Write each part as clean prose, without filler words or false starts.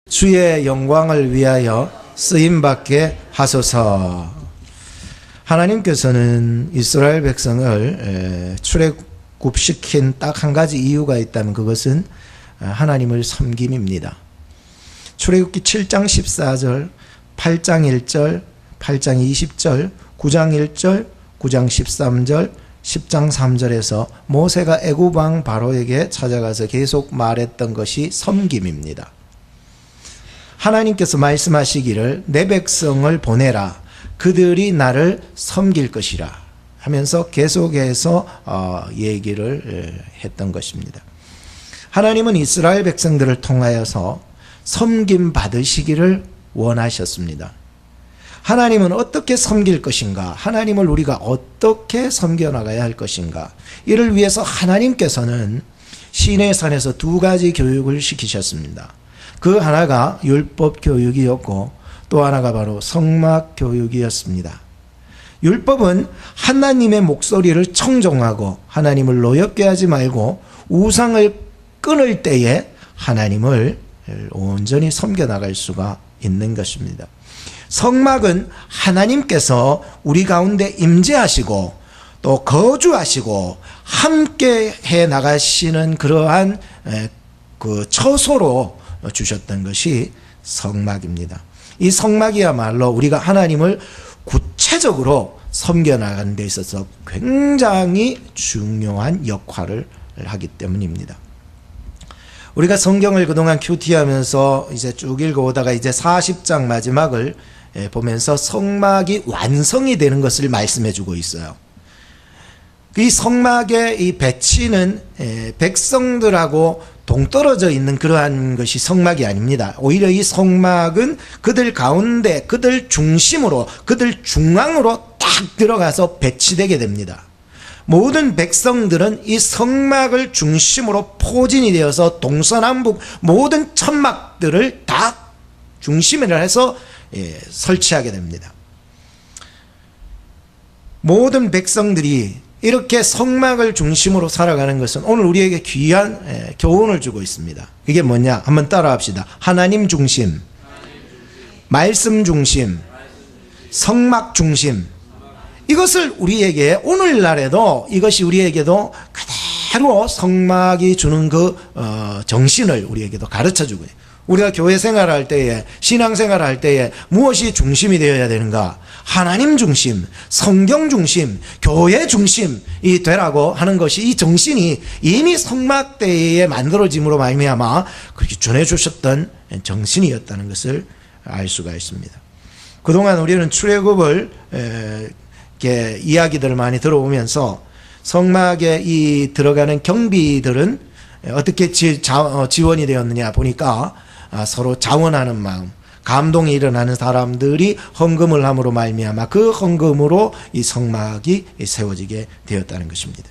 주의 영광을 위하여 쓰임받게 하소서. 하나님께서는 이스라엘 백성을 출애굽시킨 딱 한 가지 이유가 있다면 그것은 하나님을 섬김입니다. 출애굽기 7장 14절, 8장 1절, 8장 20절, 9장 1절, 9장 13절, 10장 3절에서 모세가 애굽 왕 바로에게 찾아가서 계속 말했던 것이 섬김입니다. 하나님께서 말씀하시기를 내 백성을 보내라, 그들이 나를 섬길 것이라 하면서 계속해서 얘기를 했던 것입니다. 하나님은 이스라엘 백성들을 통하여서 섬김 받으시기를 원하셨습니다. 하나님은 어떻게 섬길 것인가, 하나님을 우리가 어떻게 섬겨나가야 할 것인가, 이를 위해서 하나님께서는 시내산에서 두 가지 교육을 시키셨습니다. 그 하나가 율법 교육이었고 또 하나가 바로 성막 교육이었습니다. 율법은 하나님의 목소리를 청종하고 하나님을 노엽게 하지 말고 우상을 끊을 때에 하나님을 온전히 섬겨나갈 수가 있는 것입니다. 성막은 하나님께서 우리 가운데 임재하시고 또 거주하시고 함께 해 나가시는 그러한 그 처소로 주셨던 것이 성막입니다. 이 성막이야말로 우리가 하나님을 구체적으로 섬겨나가는 데 있어서 굉장히 중요한 역할을 하기 때문입니다. 우리가 성경을 그동안 큐티하면서 이제 쭉 읽어오다가 이제 40장 마지막을 보면서 성막이 완성이 되는 것을 말씀해 주고 있어요. 이 성막의 이 배치는 백성들하고 동떨어져 있는 그러한 것이 성막이 아닙니다. 오히려 이 성막은 그들 가운데, 그들 중심으로, 그들 중앙으로 딱 들어가서 배치되게 됩니다. 모든 백성들은 이 성막을 중심으로 포진이 되어서 동서남북 모든 천막들을 다 중심으로 해서 설치하게 됩니다. 모든 백성들이 이렇게 성막을 중심으로 살아가는 것은 오늘 우리에게 귀한 교훈을 주고 있습니다. 이게 뭐냐? 한번 따라 합시다. 하나님 중심, 말씀 중심, 성막 중심. 이것을 우리에게 오늘날에도 이것이 우리에게도 그대로 성막이 주는 그 정신을 우리에게도 가르쳐주고 있어요. 우리가 교회 생활할 때에, 신앙생활할 때에 무엇이 중심이 되어야 되는가? 하나님 중심, 성경 중심, 교회 중심이 되라고 하는 것이, 이 정신이 이미 성막 때에 만들어짐으로 말미암아 그렇게 전해주셨던 정신이었다는 것을 알 수가 있습니다. 그동안 우리는 출애굽을 이렇게 이야기들을 많이 들어오면서 성막에 이 들어가는 경비들은 어떻게 지원이 되었느냐 보니까 서로 자원하는 마음, 감동이 일어나는 사람들이 헌금을 함으로 말미암아 그 헌금으로 이 성막이 세워지게 되었다는 것입니다.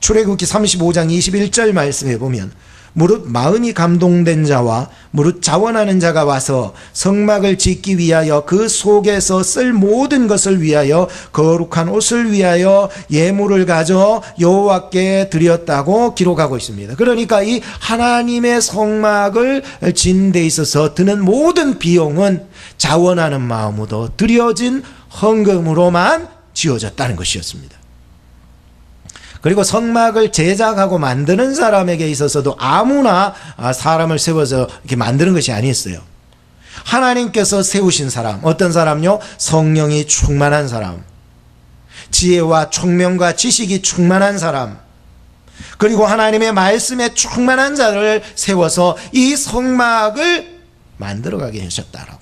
출애굽기 35장 21절 말씀해 보면 무릇 마음이 감동된 자와 무릇 자원하는 자가 와서 성막을 짓기 위하여 그 속에서 쓸 모든 것을 위하여 거룩한 옷을 위하여 예물을 가져 여호와께 드렸다고 기록하고 있습니다. 그러니까 이 하나님의 성막을 짓는 데 있어서 드는 모든 비용은 자원하는 마음으로 드려진 헌금으로만 지어졌다는 것이었습니다. 그리고 성막을 제작하고 만드는 사람에게 있어서도 아무나 사람을 세워서 이렇게 만드는 것이 아니었어요. 하나님께서 세우신 사람, 어떤 사람요? 성령이 충만한 사람, 지혜와 총명과 지식이 충만한 사람, 그리고 하나님의 말씀에 충만한 자를 세워서 이 성막을 만들어가게 하셨다라고요.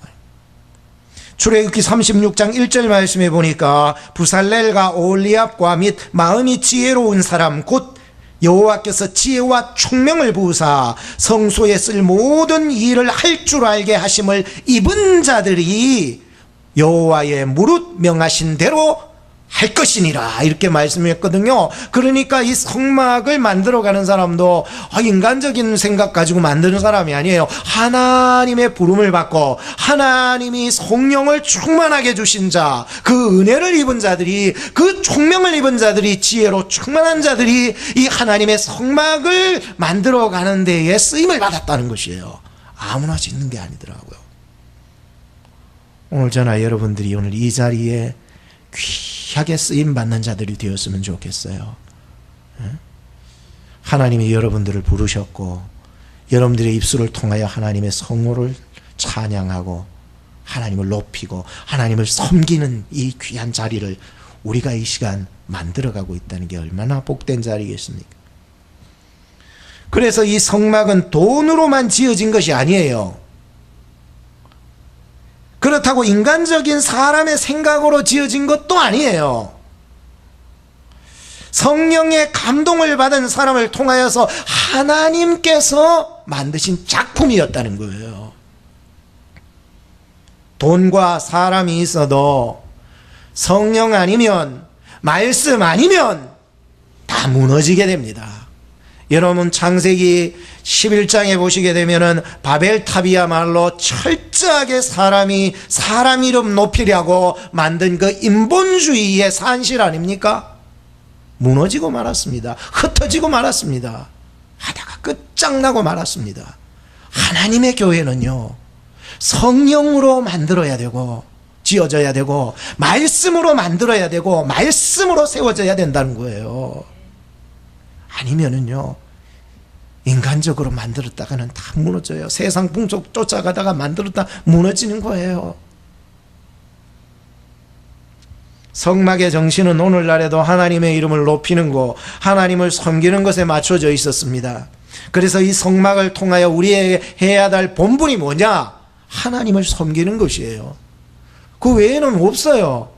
출애굽기 36장 1절 말씀해 보니까 부살렐과 오홀리압과 및 마음이 지혜로운 사람 곧 여호와께서 지혜와 총명을 부으사 성소에 쓸 모든 일을 할 줄 알게 하심을 입은 자들이 여호와의 무릇 명하신 대로 할 것이니라, 이렇게 말씀했거든요. 그러니까 이 성막을 만들어가는 사람도 인간적인 생각 가지고 만드는 사람이 아니에요. 하나님의 부름을 받고 하나님이 성령을 충만하게 주신 자, 그 은혜를 입은 자들이, 그 총명을 입은 자들이, 지혜로 충만한 자들이 이 하나님의 성막을 만들어가는 데에 쓰임을 받았다는 것이에요. 아무나 짓는 게 아니더라고요. 오늘 저나 여러분들이 오늘 이 자리에 귀하게 쓰임받는 자들이 되었으면 좋겠어요. 하나님이 여러분들을 부르셨고 여러분들의 입술을 통하여 하나님의 성호를 찬양하고 하나님을 높이고 하나님을 섬기는 이 귀한 자리를 우리가 이 시간 만들어가고 있다는 게 얼마나 복된 자리겠습니까? 그래서 이 성막은 돈으로만 지어진 것이 아니에요. 그렇다고 인간적인 사람의 생각으로 지어진 것도 아니에요. 성령의 감동을 받은 사람을 통하여서 하나님께서 만드신 작품이었다는 거예요. 돈과 사람이 있어도 성령 아니면, 말씀 아니면 다 무너지게 됩니다. 여러분 창세기 11장에 보시게 되면은 바벨탑이야말로 철저하게 사람이 사람 이름 높이려고 만든 그 인본주의의 산실 아닙니까? 무너지고 말았습니다. 흩어지고 말았습니다. 하다가 끝장나고 말았습니다. 하나님의 교회는요, 성령으로 만들어야 되고 지어져야 되고 말씀으로 만들어야 되고 말씀으로 세워져야 된다는 거예요. 아니면은요, 인간적으로 만들었다가는 다 무너져요. 세상 풍속 쫓아가다가 만들었다 무너지는 거예요. 성막의 정신은 오늘날에도 하나님의 이름을 높이는 것, 하나님을 섬기는 것에 맞춰져 있었습니다. 그래서 이 성막을 통하여 우리에게 해야 할 본분이 뭐냐? 하나님을 섬기는 것이에요. 그 외에는 없어요.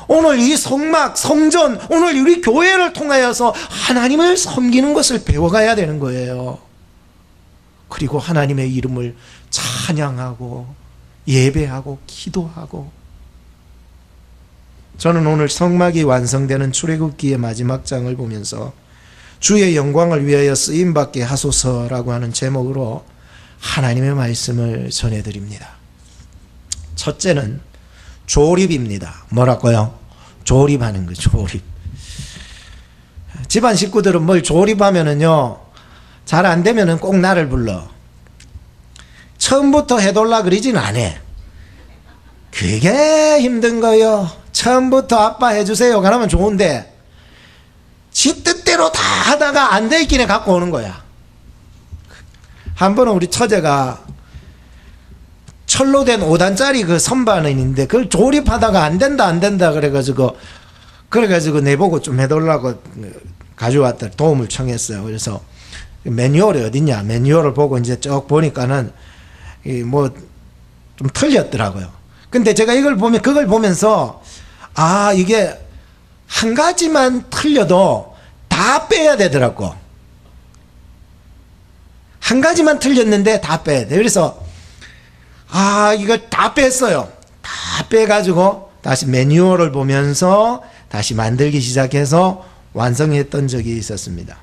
오늘 이 성막, 성전, 오늘 우리 교회를 통하여서 하나님을 섬기는 것을 배워가야 되는 거예요. 그리고 하나님의 이름을 찬양하고 예배하고 기도하고. 저는 오늘 성막이 완성되는 출애굽기의 마지막 장을 보면서 주의 영광을 위하여 쓰임받게 하소서라고 하는 제목으로 하나님의 말씀을 전해드립니다. 첫째는 조립입니다. 뭐라고요? 조립하는 거, 조립. 집안 식구들은 뭘 조립하면은요, 잘 안 되면은 꼭 나를 불러. 처음부터 해달라 그러진 않아. 그게 힘든 거요. 처음부터 아빠 해주세요 그러면 좋은데 지 뜻대로 다 하다가 안 되기네 갖고 오는 거야. 한 번은 우리 처제가 철로 된 5단짜리 그 선반은 있는데 그걸 조립하다가 안 된다 그래가지고 내보고 좀 해달라고 가져왔다 도움을 청했어요. 그래서 매뉴얼이 어딨냐, 매뉴얼을 보고 이제 쭉 보니까는 뭐 좀 틀렸더라고요. 근데 제가 그걸 보면서 아, 이게 한 가지만 틀려도 다 빼야 되더라고. 한 가지만 틀렸는데 다 빼야 돼. 그래서 아, 이걸 다 뺐어요. 다 빼가지고 다시 매뉴얼을 보면서 다시 만들기 시작해서 완성했던 적이 있었습니다.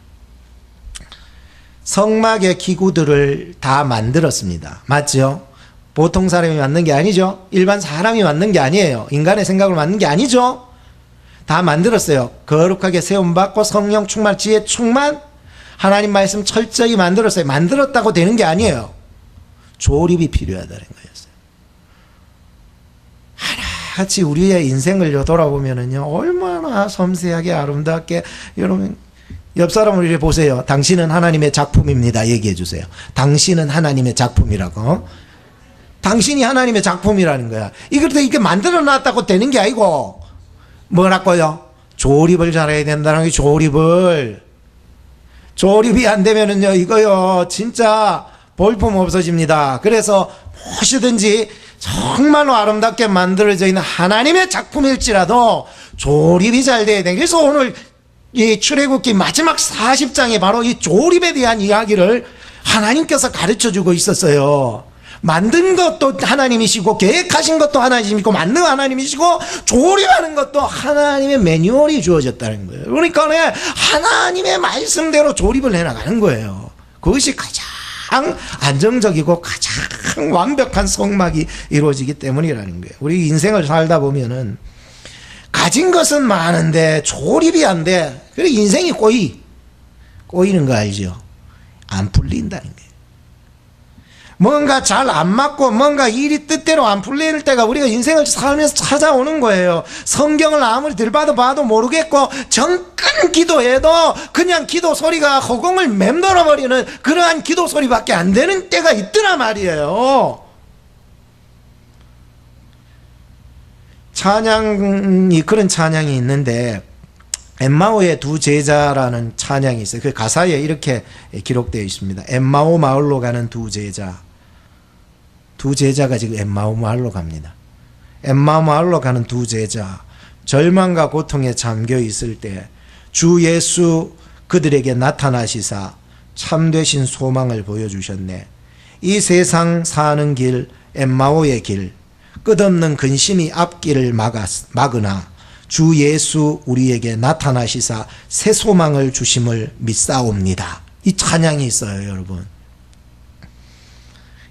성막의 기구들을 다 만들었습니다. 맞죠? 보통 사람이 만든 게 아니죠. 일반 사람이 만든 게 아니에요. 인간의 생각을 만든 게 아니죠. 다 만들었어요. 거룩하게 세움받고 성령 충만, 지혜 충만, 하나님 말씀 철저히 만들었어요. 만들었다고 되는 게 아니에요. 조립이 필요하다는 거였어요. 하나같이 우리의 인생을 돌아보면은요, 얼마나 섬세하게 아름답게. 여러분 옆 사람을 이렇게 보세요. 당신은 하나님의 작품입니다. 얘기해 주세요. 당신은 하나님의 작품이라고. 당신이 하나님의 작품이라는 거야. 이게 만들어 놨다고 되는 게 아니고, 뭐라고요? 조립을 잘해야 된다는 게 조립이 안 되면은요, 이거요, 진짜 볼품 없어집니다. 그래서 무엇이든지 정말로 아름답게 만들어져 있는 하나님의 작품일지라도 조립이 잘 돼야 돼. 그래서 오늘 이 출애굽기 마지막 40장에 바로 이 조립에 대한 이야기를 하나님께서 가르쳐 주고 있었어요. 만든 것도 하나님이시고 계획하신 것도 하나님이시고 만든 하나님이시고 조립하는 것도 하나님의 매뉴얼이 주어졌다는 거예요. 그러니까 하나님의 말씀대로 조립을 해나가는 거예요. 그것이 가장 안정적이고 가장 완벽한 성막이 이루어지기 때문이라는 거예요. 우리 인생을 살다 보면은 가진 것은 많은데 조립이 안 돼. 그래서 인생이 꼬이는 거 알죠? 안 풀린다는 거예요. 뭔가 잘 안 맞고 뭔가 일이 뜻대로 안 풀릴 때가 우리가 인생을 살면서 찾아오는 거예요. 성경을 아무리 들봐도 봐도 모르겠고 정큰 기도해도 그냥 기도 소리가 허공을 맴돌아 버리는 그러한 기도 소리밖에 안 되는 때가 있더라 말이에요. 찬양이 그런 찬양이 있는데 엠마오의 두 제자라는 찬양이 있어요. 그 가사에 이렇게 기록되어 있습니다. 엠마오 마을로 가는 두 제자. 두 제자가 지금 엠마오 마을로 갑니다. 엠마오 마을로 가는 두 제자. 절망과 고통에 잠겨 있을 때 주 예수 그들에게 나타나시사 참되신 소망을 보여주셨네. 이 세상 사는 길, 엠마오의 길, 끝없는 근심이 앞길을 막으나 주 예수 우리에게 나타나시사 새 소망을 주심을 믿사옵니다. 이 찬양이 있어요, 여러분.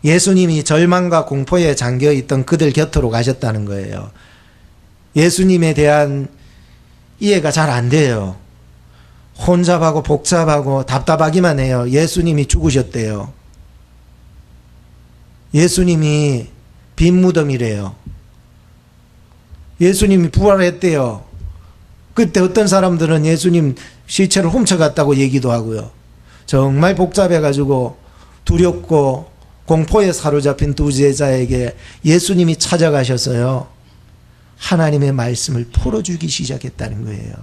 예수님이 절망과 공포에 잠겨있던 그들 곁으로 가셨다는 거예요. 예수님에 대한 이해가 잘 안 돼요. 혼잡하고 복잡하고 답답하기만 해요. 예수님이 죽으셨대요. 예수님이 빈 무덤이래요. 예수님이 부활했대요. 그때 어떤 사람들은 예수님 시체를 훔쳐갔다고 얘기도 하고요. 정말 복잡해가지고 두렵고 공포에 사로잡힌 두 제자에게 예수님이 찾아가셔서요, 하나님의 말씀을 풀어주기 시작했다는 거예요.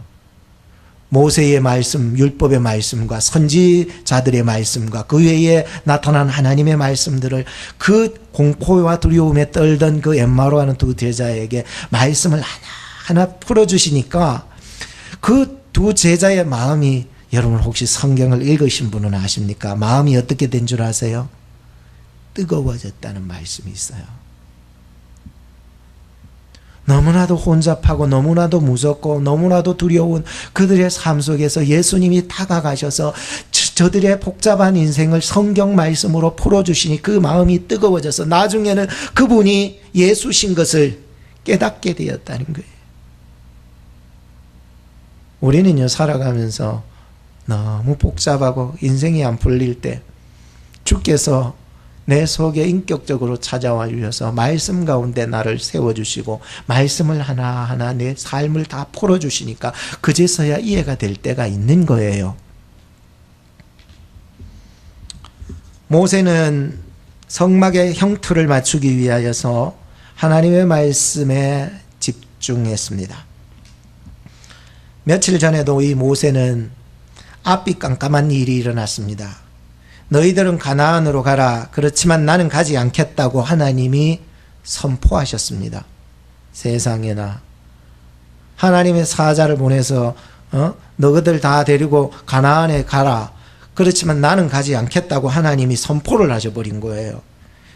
모세의 말씀, 율법의 말씀과 선지자들의 말씀과 그 외에 나타난 하나님의 말씀들을 그 공포와 두려움에 떨던 그 엠마오로 하는 두 제자에게 말씀을 하나하나 풀어주시니까 그 두 제자의 마음이, 여러분 혹시 성경을 읽으신 분은 아십니까? 마음이 어떻게 된 줄 아세요? 뜨거워졌다는 말씀이 있어요. 너무나도 혼잡하고 너무나도 무섭고 너무나도 두려운 그들의 삶 속에서 예수님이 다가가셔서 저들의 복잡한 인생을 성경 말씀으로 풀어주시니 그 마음이 뜨거워져서 나중에는 그분이 예수신 것을 깨닫게 되었다는 거예요. 우리는요, 살아가면서 너무 복잡하고 인생이 안 풀릴 때 주께서 내 속에 인격적으로 찾아와 주셔서 말씀 가운데 나를 세워주시고 말씀을 하나하나 내 삶을 다 풀어주시니까 그제서야 이해가 될 때가 있는 거예요. 모세는 성막의 형틀을 맞추기 위하여서 하나님의 말씀에 집중했습니다. 며칠 전에도 이 모세는 앞이 깜깜한 일이 일어났습니다. 너희들은 가나안으로 가라. 그렇지만 나는 가지 않겠다고 하나님이 선포하셨습니다. 세상에나 하나님의 사자를 보내서 너희들 다 데리고 가나안에 가라. 그렇지만 나는 가지 않겠다고 하나님이 선포를 하셔버린 거예요.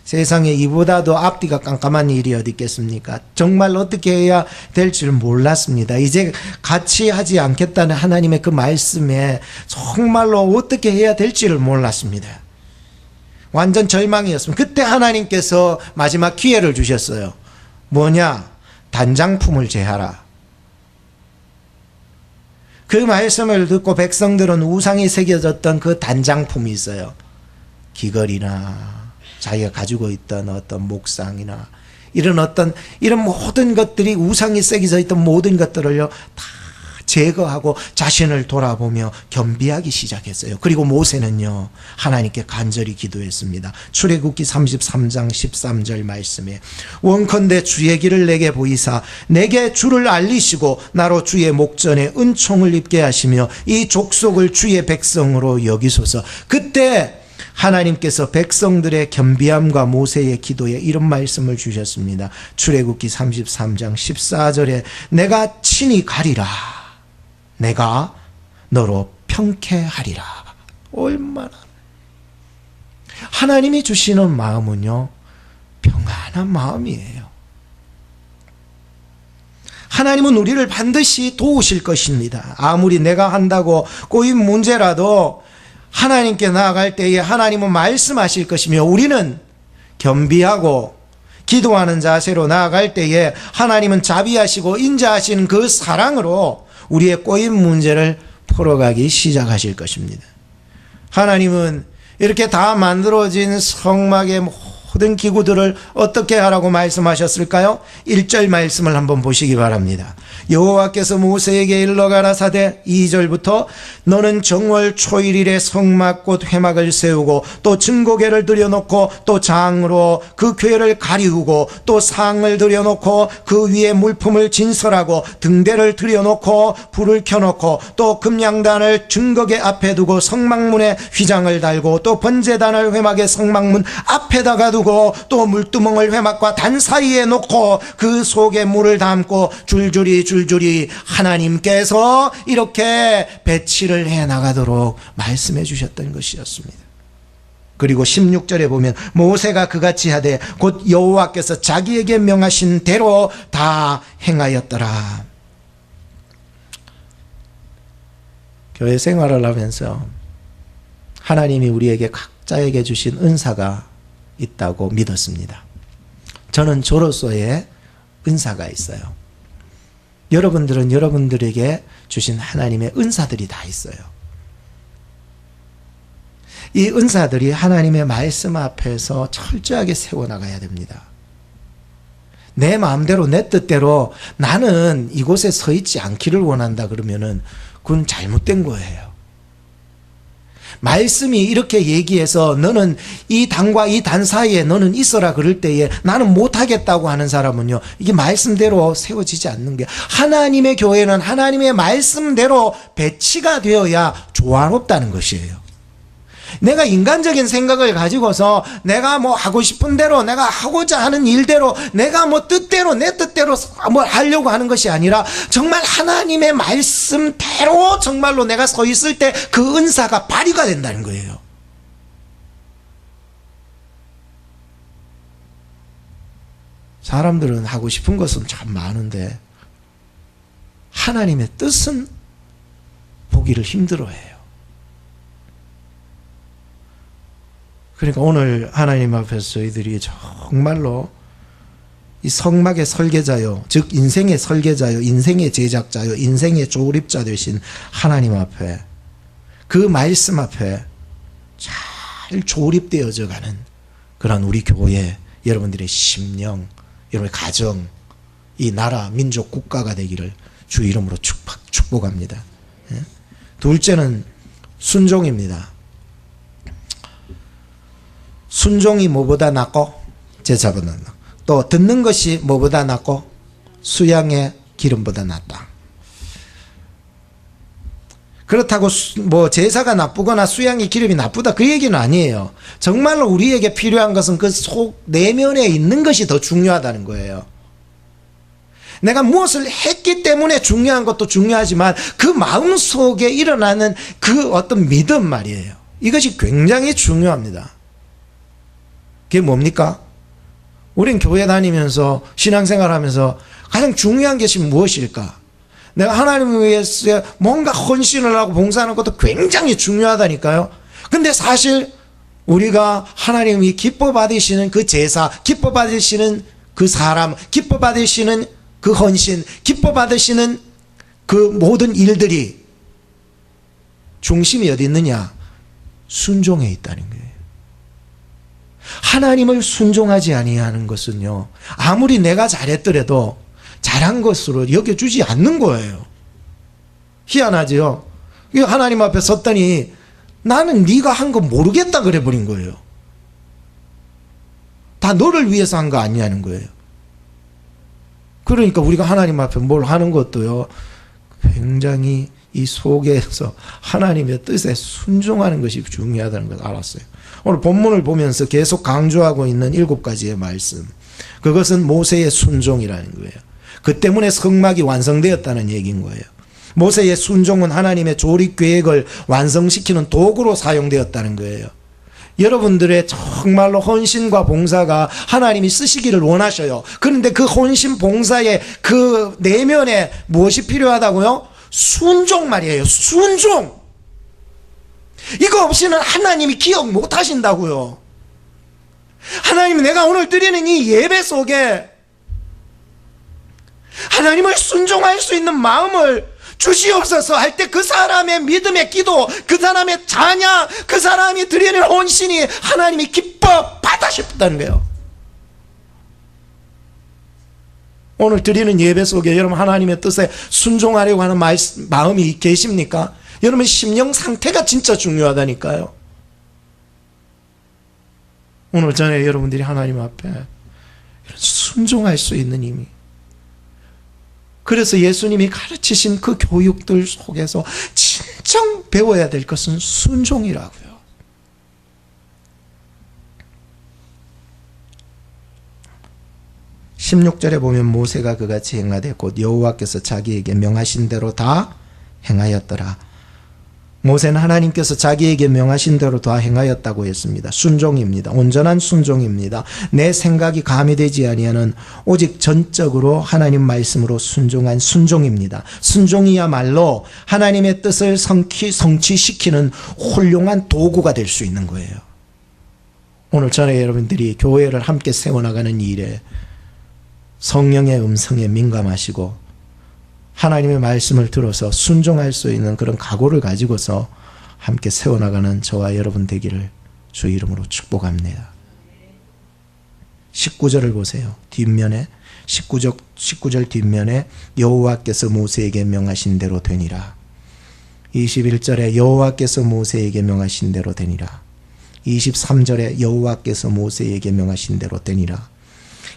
세상에 이보다도 앞뒤가 깜깜한 일이 어디 있겠습니까? 정말 어떻게 해야 될 줄 몰랐습니다. 이제 같이 하지 않겠다는 하나님의 그 말씀에 정말로 어떻게 해야 될지를 몰랐습니다. 완전 절망이었습니다. 그때 하나님께서 마지막 기회를 주셨어요. 뭐냐? 단장품을 제하라. 그 말씀을 듣고 백성들은 우상이 새겨졌던 그 단장품이 있어요. 귀걸이나 자기가 가지고 있던 어떤 목상이나 이런 모든 것들이 우상이 새겨져 있던 모든 것들을요 다 제거하고 자신을 돌아보며 겸비하기 시작했어요. 그리고 모세는요 하나님께 간절히 기도했습니다. 출애굽기 33장 13절 말씀에 원컨대 주의 길을 내게 보이사 내게 주를 알리시고 나로 주의 목전에 은총을 입게 하시며 이 족속을 주의 백성으로 여기소서. 그때 하나님께서 백성들의 겸비함과 모세의 기도에 이런 말씀을 주셨습니다. 출애굽기 33장 14절에 내가 친히 가리라. 내가 너로 평쾌하리라. 얼마나 하나님이 주시는 마음은요 평안한 마음이에요. 하나님은 우리를 반드시 도우실 것입니다. 아무리 내가 한다고 꼬인 문제라도 하나님께 나아갈 때에 하나님은 말씀하실 것이며 우리는 겸비하고 기도하는 자세로 나아갈 때에 하나님은 자비하시고 인자하시는 그 사랑으로 우리의 꼬인 문제를 풀어가기 시작하실 것입니다. 하나님은 이렇게 다 만들어진 성막의 모든 기구들을 어떻게 하라고 말씀하셨을까요? 1절 말씀을 한번 보시기 바랍니다. 여호와께서 모세에게 일러 가라사대 2절부터 너는 정월 초일일에 성막 곧 회막을 세우고 또 증거궤를 들여놓고 또 장으로 그 궤를 가리우고 또 상을 들여놓고 그 위에 물품을 진설하고 등대를 들여놓고 불을 켜놓고 또 금양단을 증거궤 앞에 두고 성막문에 휘장을 달고 또 번제단을 회막의 성막문 앞에다가 두고 또 물두멍을 회막과 단 사이에 놓고 그 속에 물을 담고 줄줄이 하나님께서 이렇게 배치를 해 나가도록 말씀해 주셨던 것이었습니다. 그리고 16절에 보면 모세가 그같이 하되 곧 여호와께서 자기에게 명하신 대로 다 행하였더라. 교회 생활을 하면서 하나님이 우리에게 각자에게 주신 은사가 있다고 믿었습니다. 저는 저로서의 은사가 있어요. 여러분들은 여러분들에게 주신 하나님의 은사들이 다 있어요. 이 은사들이 하나님의 말씀 앞에서 철저하게 세워나가야 됩니다. 내 마음대로 내 뜻대로 나는 이곳에 서 있지 않기를 원한다 그러면은 그건 잘못된 거예요. 말씀이 이렇게 얘기해서 너는 이 단과 이 단 사이에 너는 있어라 그럴 때에 나는 못하겠다고 하는 사람은요, 이게 말씀대로 세워지지 않는 게, 하나님의 교회는 하나님의 말씀대로 배치가 되어야 조화롭다는 것이에요. 내가 인간적인 생각을 가지고서 내가 뭐 하고 싶은 대로 내가 하고자 하는 일대로 내가 뭐 뜻대로 내 뜻대로 뭐 하려고 하는 것이 아니라 정말 하나님의 말씀대로 정말로 내가 서 있을 때 그 은사가 발휘가 된다는 거예요. 사람들은 하고 싶은 것은 참 많은데 하나님의 뜻은 보기를 힘들어해요. 그러니까 오늘 하나님 앞에서 저희들이 정말로 이 성막의 설계자요, 즉 인생의 설계자요, 인생의 제작자요, 인생의 조립자 되신 하나님 앞에, 그 말씀 앞에 잘 조립되어져 가는 그런 우리 교회, 여러분들의 심령, 여러분의 가정, 이 나라, 민족, 국가가 되기를 주 이름으로 축복합니다. 둘째는 순종입니다. 순종이 뭐보다 낫고 제사보다 낫고, 또 듣는 것이 뭐보다 낫고 수양의 기름보다 낫다. 그렇다고 뭐 제사가 나쁘거나 수양의 기름이 나쁘다 그 얘기는 아니에요. 정말로 우리에게 필요한 것은 그 속 내면에 있는 것이 더 중요하다는 거예요. 내가 무엇을 했기 때문에 중요한 것도 중요하지만 그 마음속에 일어나는 그 어떤 믿음 말이에요. 이것이 굉장히 중요합니다. 그게 뭡니까? 우린 교회 다니면서 신앙생활 하면서 가장 중요한 것이 무엇일까? 내가 하나님을 위해서 뭔가 헌신을 하고 봉사하는 것도 굉장히 중요하다니까요. 근데 사실 우리가 하나님이 기뻐 받으시는 그 제사, 기뻐 받으시는 그 사람, 기뻐 받으시는 그 헌신, 기뻐 받으시는 그 모든 일들이 중심이 어디 있느냐? 순종에 있다는 거예요. 하나님을 순종하지 아니하는 것은요, 아무리 내가 잘했더라도 잘한 것으로 여겨주지 않는 거예요. 희한하죠? 하나님 앞에 섰더니 나는 네가 한 거 모르겠다 그래버린 거예요. 다 너를 위해서 한 거 아니냐는 거예요. 그러니까 우리가 하나님 앞에 뭘 하는 것도요, 굉장히 이 속에서 하나님의 뜻에 순종하는 것이 중요하다는 걸 알았어요. 오늘 본문을 보면서 계속 강조하고 있는 7가지의 말씀, 그것은 모세의 순종이라는 거예요. 그 때문에 성막이 완성되었다는 얘기인 거예요. 모세의 순종은 하나님의 조립 계획을 완성시키는 도구로 사용되었다는 거예요. 여러분들의 정말로 헌신과 봉사가 하나님이 쓰시기를 원하셔요. 그런데 그 헌신 봉사의 그 내면에 무엇이 필요하다고요? 순종 말이에요. 순종. 이거 없이는 하나님이 기억 못 하신다고요. 하나님이 내가 오늘 드리는 이 예배 속에 하나님을 순종할 수 있는 마음을 주시옵소서 할 때 그 사람의 믿음의 기도, 그 사람의 찬양, 그 사람이 드리는 헌신이 하나님이 기뻐 받으셨다는 거예요. 오늘 드리는 예배 속에 여러분 하나님의 뜻에 순종하려고 하는 마음이 계십니까? 여러분 심령 상태가 진짜 중요하다니까요. 오늘 전에 여러분들이 하나님 앞에 순종할 수 있는 힘이, 그래서 예수님이 가르치신 그 교육들 속에서 진정 배워야 될 것은 순종이라고요. (16절에) 보면 모세가 그같이 행하되 곧 여호와께서 자기에게 명하신 대로 다 행하였더라. 모세는 하나님께서 자기에게 명하신 대로 다 행하였다고 했습니다. 순종입니다. 온전한 순종입니다. 내 생각이 가미되지 아니하는 오직 전적으로 하나님 말씀으로 순종한 순종입니다. 순종이야말로 하나님의 뜻을 성취시키는 훌륭한 도구가 될 수 있는 거예요. 오늘 전에 여러분들이 교회를 함께 세워나가는 일에 성령의 음성에 민감하시고 하나님의 말씀을 들어서 순종할 수 있는 그런 각오를 가지고서 함께 세워나가는 저와 여러분 되기를 주 이름으로 축복합니다. 19절을 보세요. 뒷면에 19절 뒷면에 여호와께서 모세에게 명하신 대로 되니라. 21절에 여호와께서 모세에게 명하신 대로 되니라. 23절에 여호와께서 모세에게 명하신 대로 되니라.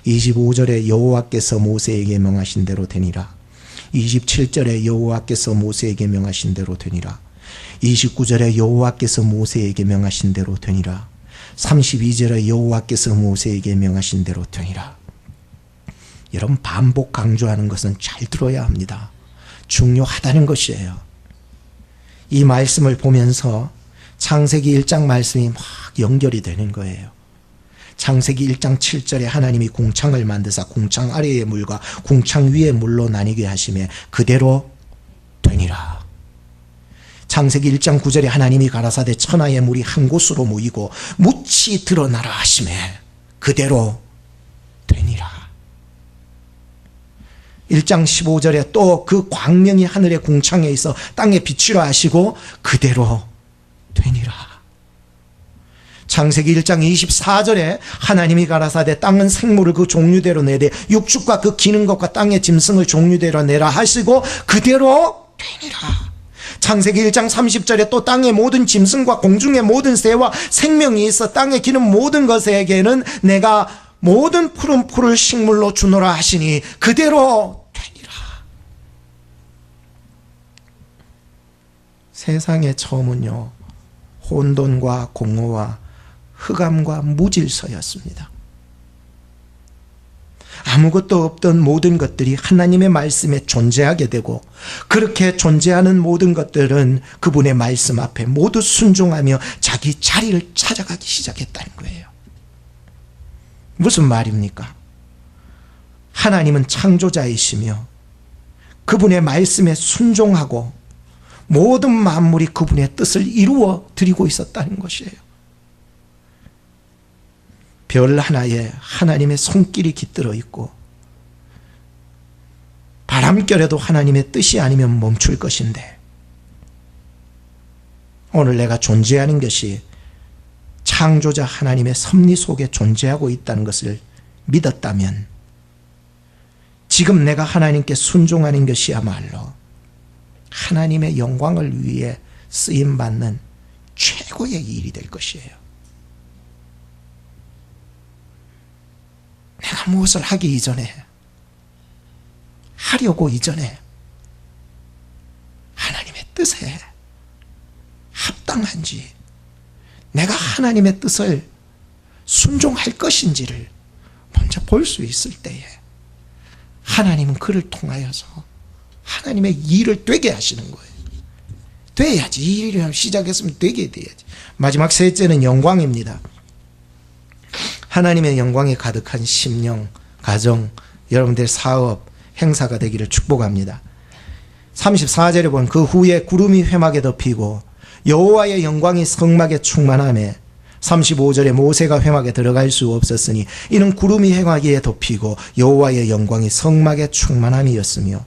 25절에 여호와께서 모세에게 명하신 대로 되니라. 27절에 여호와께서 모세에게 명하신 대로 되니라. 29절에 여호와께서 모세에게 명하신 대로 되니라. 32절에 여호와께서 모세에게 명하신 대로 되니라. 여러분 반복 강조하는 것은 잘 들어야 합니다. 중요하다는 것이에요. 이 말씀을 보면서 창세기 1장 말씀이 막 연결이 되는 거예요. 창세기 1장 7절에 하나님이 궁창을 만드사 궁창 아래의 물과 궁창 위의 물로 나뉘게 하시매 그대로 되니라. 창세기 1장 9절에 하나님이 가라사대 천하의 물이 한 곳으로 모이고 묻이 드러나라 하시매 그대로 되니라. 1장 15절에 또 그 광명이 하늘의 궁창에 있어 땅에 비추라 하시고 그대로 되니라. 창세기 1장 24절에 하나님이 가라사대 땅은 생물을 그 종류대로 내되 육축과 그 기는 것과 땅의 짐승을 종류대로 내라 하시고 그대로 되니라. 창세기 1장 30절에 또 땅의 모든 짐승과 공중의 모든 새와 생명이 있어 땅에 기는 모든 것에게는 내가 모든 푸른 풀을 식물로 주노라 하시니 그대로 되니라. 세상의 처음은요 혼돈과 공허와 흑암과 무질서였습니다. 아무것도 없던 모든 것들이 하나님의 말씀에 존재하게 되고 그렇게 존재하는 모든 것들은 그분의 말씀 앞에 모두 순종하며 자기 자리를 찾아가기 시작했다는 거예요. 무슨 말입니까? 하나님은 창조자이시며 그분의 말씀에 순종하고 모든 만물이 그분의 뜻을 이루어 드리고 있었다는 것이에요. 별 하나에 하나님의 손길이 깃들어 있고 바람결에도 하나님의 뜻이 아니면 멈출 것인데 오늘 내가 존재하는 것이 창조자 하나님의 섭리 속에 존재하고 있다는 것을 믿었다면 지금 내가 하나님께 순종하는 것이야말로 하나님의 영광을 위해 쓰임받는 최고의 일이 될 것이에요. 내가 무엇을 하기 이전에 하려고 이전에 하나님의 뜻에 합당한지 내가 하나님의 뜻을 순종할 것인지를 먼저 볼 수 있을 때에 하나님은 그를 통하여서 하나님의 일을 되게 하시는 거예요. 돼야지. 이 일을 시작했으면 되게 돼야지. 마지막 셋째는 영광입니다. 하나님의 영광이 가득한 심령, 가정, 여러분들의 사업, 행사가 되기를 축복합니다. 34절에 보면 그 후에 구름이 회막에 덮이고 여호와의 영광이 성막에 충만하며 35절에 모세가 회막에 들어갈 수 없었으니 이는 구름이 회막에 덮이고 여호와의 영광이 성막에 충만함이었으며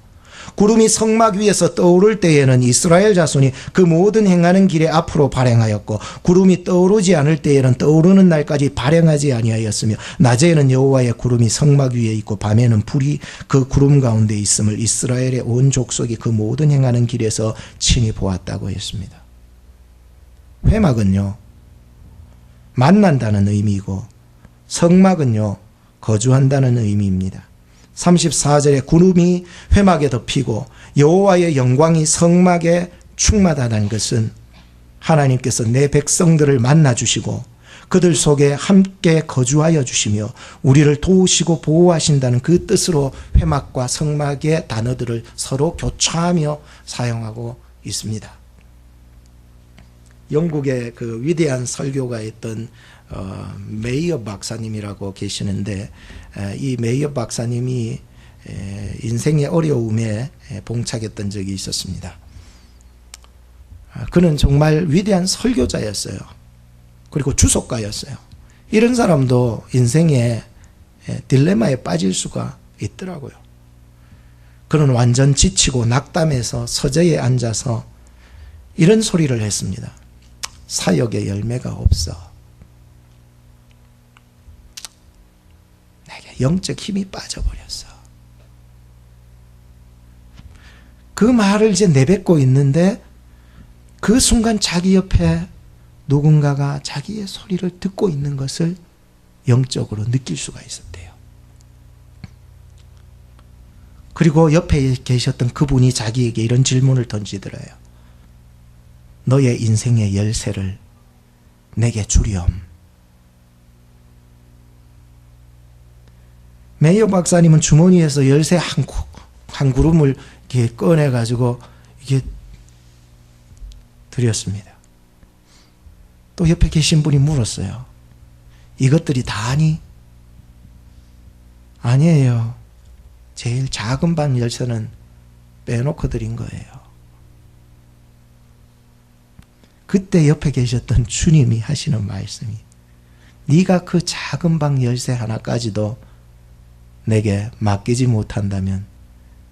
구름이 성막 위에서 떠오를 때에는 이스라엘 자손이 그 모든 행하는 길에 앞으로 발행하였고 구름이 떠오르지 않을 때에는 떠오르는 날까지 발행하지 아니하였으며 낮에는 여호와의 구름이 성막 위에 있고 밤에는 불이 그 구름 가운데 있음을 이스라엘의 온 족속이 그 모든 행하는 길에서 친히 보았다고 했습니다. 회막은요, 만난다는 의미이고 성막은요, 거주한다는 의미입니다. 34절에 구름이 회막에 덮이고 여호와의 영광이 성막에 충만하다는 것은 하나님께서 내 백성들을 만나주시고 그들 속에 함께 거주하여 주시며 우리를 도우시고 보호하신다는 그 뜻으로 회막과 성막의 단어들을 서로 교차하며 사용하고 있습니다. 영국의 그 위대한 설교가였던 메이어 박사님이라고 계시는데, 이 메이어 박사님이 인생의 어려움에 봉착했던 적이 있었습니다. 그는 정말 위대한 설교자였어요. 그리고 주석가였어요. 이런 사람도 인생의 딜레마에 빠질 수가 있더라고요. 그는 완전 지치고 낙담해서 서재에 앉아서 이런 소리를 했습니다. 사역의 열매가 없어. 내게 영적 힘이 빠져버렸어. 그 말을 이제 내뱉고 있는데 그 순간 자기 옆에 누군가가 자기의 소리를 듣고 있는 것을 영적으로 느낄 수가 있었대요. 그리고 옆에 계셨던 그분이 자기에게 이런 질문을 던지더래요. 너의 인생의 열쇠를 내게 주렴. 메이어 박사님은 주머니에서 열쇠 한 구름을 이렇게 꺼내가지고 이게 드렸습니다. 또 옆에 계신 분이 물었어요. 이것들이 다니? 아니에요. 제일 작은 방 열쇠는 빼놓고 드린 거예요. 그때 옆에 계셨던 주님이 하시는 말씀이, 네가 그 작은 방 열쇠 하나까지도 내게 맡기지 못한다면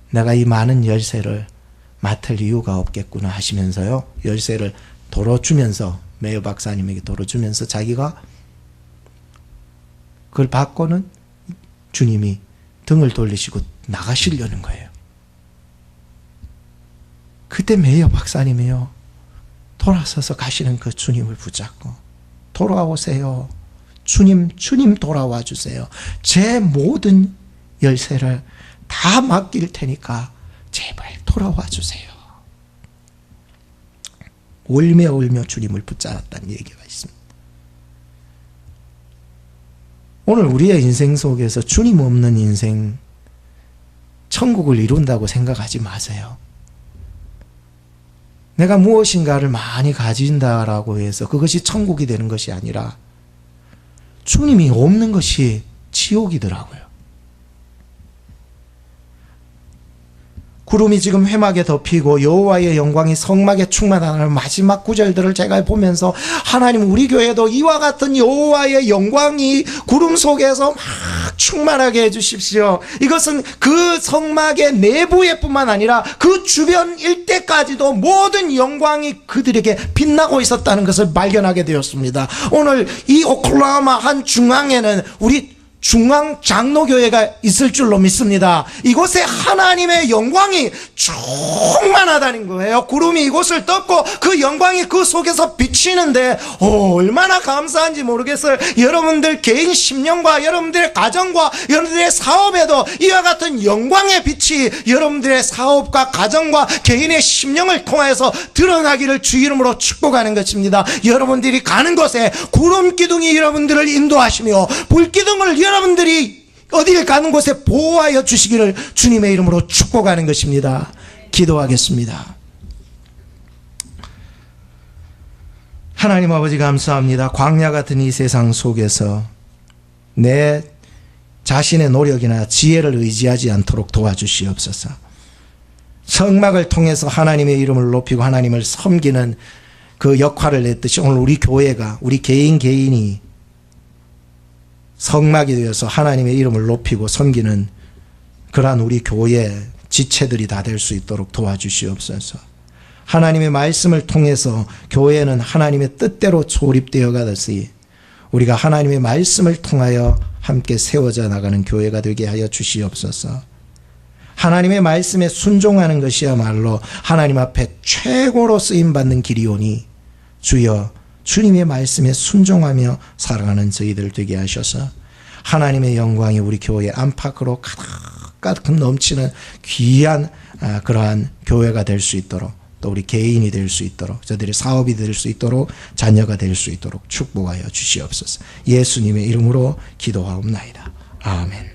내가 이 많은 열쇠를 맡을 이유가 없겠구나 하시면서요, 열쇠를 도로 주면서, 메이어 박사님에게 도로 주면서 자기가 그걸 받고는 주님이 등을 돌리시고 나가시려는 거예요. 그때 메이어 박사님이요, 돌아서서 가시는 그 주님을 붙잡고, 돌아오세요. 주님 돌아와 주세요. 제 모든 열쇠를 다 맡길 테니까 제발 돌아와 주세요. 울며 주님을 붙잡았다는 얘기가 있습니다. 오늘 우리의 인생 속에서 주님 없는 인생, 천국을 이룬다고 생각하지 마세요. 내가 무엇인가를 많이 가진다라고 해서 그것이 천국이 되는 것이 아니라 주님이 없는 것이 지옥이더라고요. 구름이 지금 회막에 덮이고 여호와의 영광이 성막에 충만하는 마지막 구절들을 제가 보면서, 하나님, 우리 교회도 이와 같은 여호와의 영광이 구름 속에서 막 충만하게 해주십시오. 이것은 그 성막의 내부에 뿐만 아니라 그 주변 일대까지도 모든 영광이 그들에게 빛나고 있었다는 것을 발견하게 되었습니다. 오늘 이 오클라호마 한 중앙에는 우리 중앙 장로교회가 있을 줄로 믿습니다. 이곳에 하나님의 영광이 충만하다는 거예요. 구름이 이곳을 덮고 그 영광이 그 속에서 비치는데 얼마나 감사한지 모르겠어요. 여러분들 개인 심령과 여러분들의 가정과 여러분들의 사업에도 이와 같은 영광의 빛이 여러분들의 사업과 가정과 개인의 심령을 통해서 드러나기를 주 이름으로 축복하는 것입니다. 여러분들이 가는 곳에 구름 기둥이 여러분들을 인도하시며 불기둥을 여러분들이 어딜 가는 곳에 보호하여 주시기를 주님의 이름으로 축복하는 것입니다. 기도하겠습니다. 하나님 아버지, 감사합니다. 광야 같은 이 세상 속에서 내 자신의 노력이나 지혜를 의지하지 않도록 도와주시옵소서. 성막을 통해서 하나님의 이름을 높이고 하나님을 섬기는 그 역할을 냈듯이 오늘 우리 교회가, 우리 개인이 성막이 되어서 하나님의 이름을 높이고 섬기는 그러한 우리 교회 지체들이 다 될 수 있도록 도와주시옵소서. 하나님의 말씀을 통해서 교회는 하나님의 뜻대로 조립되어 가듯이 우리가 하나님의 말씀을 통하여 함께 세워져 나가는 교회가 되게 하여 주시옵소서. 하나님의 말씀에 순종하는 것이야말로 하나님 앞에 최고로 쓰임받는 길이오니 주여 주님의 말씀에 순종하며 살아가는 저희들 되게 하셔서 하나님의 영광이 우리 교회 안팎으로 가득 넘치는 귀한 그러한 교회가 될 수 있도록, 또 우리 개인이 될 수 있도록, 저들의 사업이 될 수 있도록, 자녀가 될 수 있도록 축복하여 주시옵소서. 예수님의 이름으로 기도하옵나이다. 아멘.